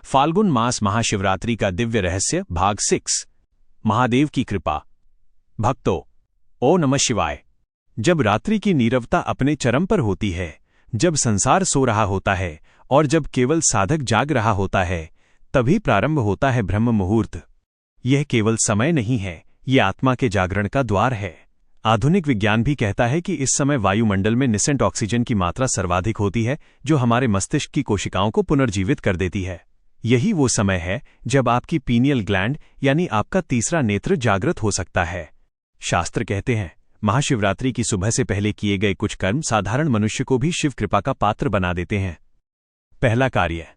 फाल्गुन मास महाशिवरात्रि का दिव्य रहस्य भाग 6। महादेव की कृपा। भक्तों, ओ नमः शिवाय। जब रात्रि की नीरवता अपने चरम पर होती है, जब संसार सो रहा होता है और जब केवल साधक जाग रहा होता है, तभी प्रारंभ होता है ब्रह्म मुहूर्त। यह केवल समय नहीं है, ये आत्मा के जागरण का द्वार है। आधुनिक विज्ञान भी कहता है कि इस समय वायुमंडल में निस्सेंट ऑक्सीजन की मात्रा सर्वाधिक होती है, जो हमारे मस्तिष्क की कोशिकाओं को पुनर्जीवित कर देती है। यही वो समय है जब आपकी पीनियल ग्लैंड यानी आपका तीसरा नेत्र जागृत हो सकता है। शास्त्र कहते हैं, महाशिवरात्रि की सुबह से पहले किए गए कुछ कर्म साधारण मनुष्य को भी शिव कृपा का पात्र बना देते हैं। पहला कार्य,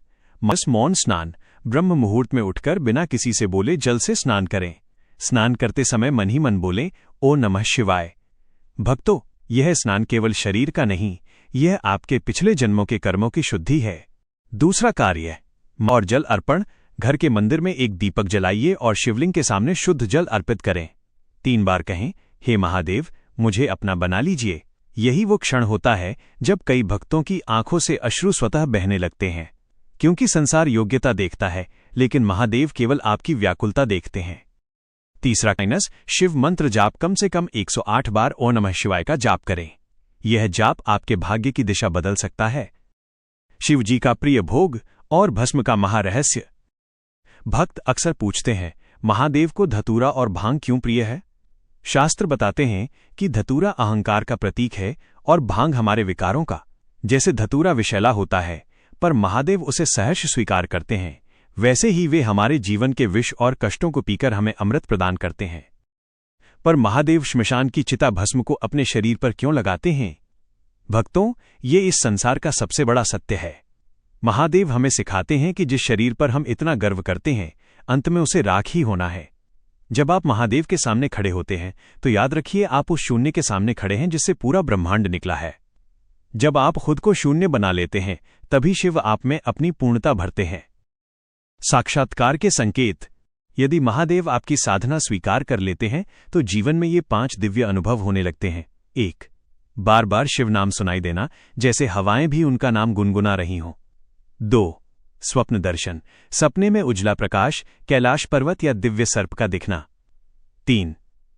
मौन स्नान। ब्रह्म मुहूर्त में उठकर बिना किसी से बोले जल से स्नान करें। स्नान करते समय मन ही मन बोलें, ओ नमः शिवाय। भक्तों, यह स्नान केवल शरीर का नहीं, यह आपके पिछले जन्मों के कर्मों की शुद्धि है। दूसरा कार्य, और जल अर्पण। घर के मंदिर में एक दीपक जलाइए और शिवलिंग के सामने शुद्ध जल अर्पित करें। 3 बार कहें, हे महादेव, मुझे अपना बना लीजिए। यही वो क्षण होता है जब कई भक्तों की आंखों से अश्रु स्वतः बहने लगते हैं, क्योंकि संसार योग्यता देखता है, लेकिन महादेव केवल आपकी व्याकुलता देखते हैं। तीसरा, शिव मंत्र जाप। कम से कम 108 बार ओ नमः शिवाय का जाप करें। यह जाप आपके भाग्य की दिशा बदल सकता है। शिव जी का प्रिय भोग और भस्म का महारहस्य। भक्त अक्सर पूछते हैं, महादेव को धतूरा और भांग क्यों प्रिय है? शास्त्र बताते हैं कि धतूरा अहंकार का प्रतीक है और भांग हमारे विकारों का। जैसे धतूरा विषैला होता है, पर महादेव उसे सहर्ष स्वीकार करते हैं, वैसे ही वे हमारे जीवन के विष और कष्टों को पीकर हमें अमृत प्रदान करते हैं। पर महादेव श्मशान की चिता भस्म को अपने शरीर पर क्यों लगाते हैं? भक्तों, ये इस संसार का सबसे बड़ा सत्य है। महादेव हमें सिखाते हैं कि जिस शरीर पर हम इतना गर्व करते हैं, अंत में उसे राख ही होना है। जब आप महादेव के सामने खड़े होते हैं, तो याद रखिए आप उस शून्य के सामने खड़े हैं जिससे पूरा ब्रह्मांड निकला है। जब आप खुद को शून्य बना लेते हैं, तभी शिव आप में अपनी पूर्णता भरते हैं। साक्षात्कार के संकेत। यदि महादेव आपकी साधना स्वीकार कर लेते हैं, तो जीवन में ये 5 दिव्य अनुभव होने लगते हैं। 1. बार बार शिव नाम सुनाई देना, जैसे हवाएं भी उनका नाम गुनगुना रही हों। 2. स्वप्न दर्शन। सपने में उजला प्रकाश, कैलाश पर्वत या दिव्य सर्प का दिखना। 3.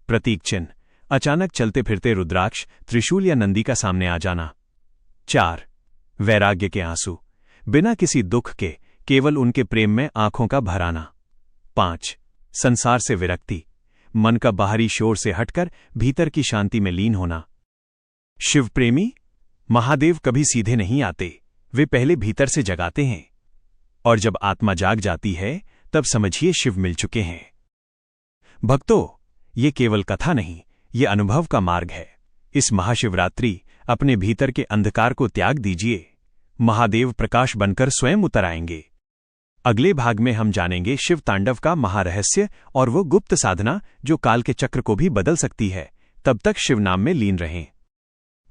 प्रतीक चिन्ह। अचानक चलते फिरते रुद्राक्ष, त्रिशूल या नंदी का सामने आ जाना। 4. वैराग्य के आंसू। बिना किसी दुख के, केवल उनके प्रेम में आंखों का भराना। 5. संसार से विरक्ति। मन का बाहरी शोर से हटकर भीतर की शांति में लीन होना। शिव प्रेमी। महादेव कभी सीधे नहीं आते, वे पहले भीतर से जगाते हैं, और जब आत्मा जाग जाती है, तब समझिए शिव मिल चुके हैं। भक्तों, ये केवल कथा नहीं, ये अनुभव का मार्ग है। इस महाशिवरात्रि अपने भीतर के अंधकार को त्याग दीजिए। महादेव प्रकाश बनकर स्वयं उतर आएंगे। अगले भाग में हम जानेंगे शिव तांडव का महारहस्य और वो गुप्त साधना जो काल के चक्र को भी बदल सकती है। तब तक शिव नाम में लीन रहें।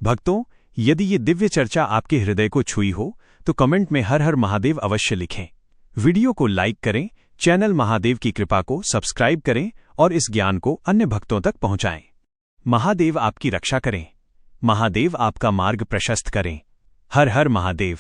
भक्तों, यदि ये दिव्य चर्चा आपके हृदय को छुई हो, तो कमेंट में हर हर महादेव अवश्य लिखें। वीडियो को लाइक करें, चैनल महादेव की कृपा को सब्सक्राइब करें और इस ज्ञान को अन्य भक्तों तक पहुंचाएं। महादेव आपकी रक्षा करें। महादेव आपका मार्ग प्रशस्त करें। हर हर महादेव।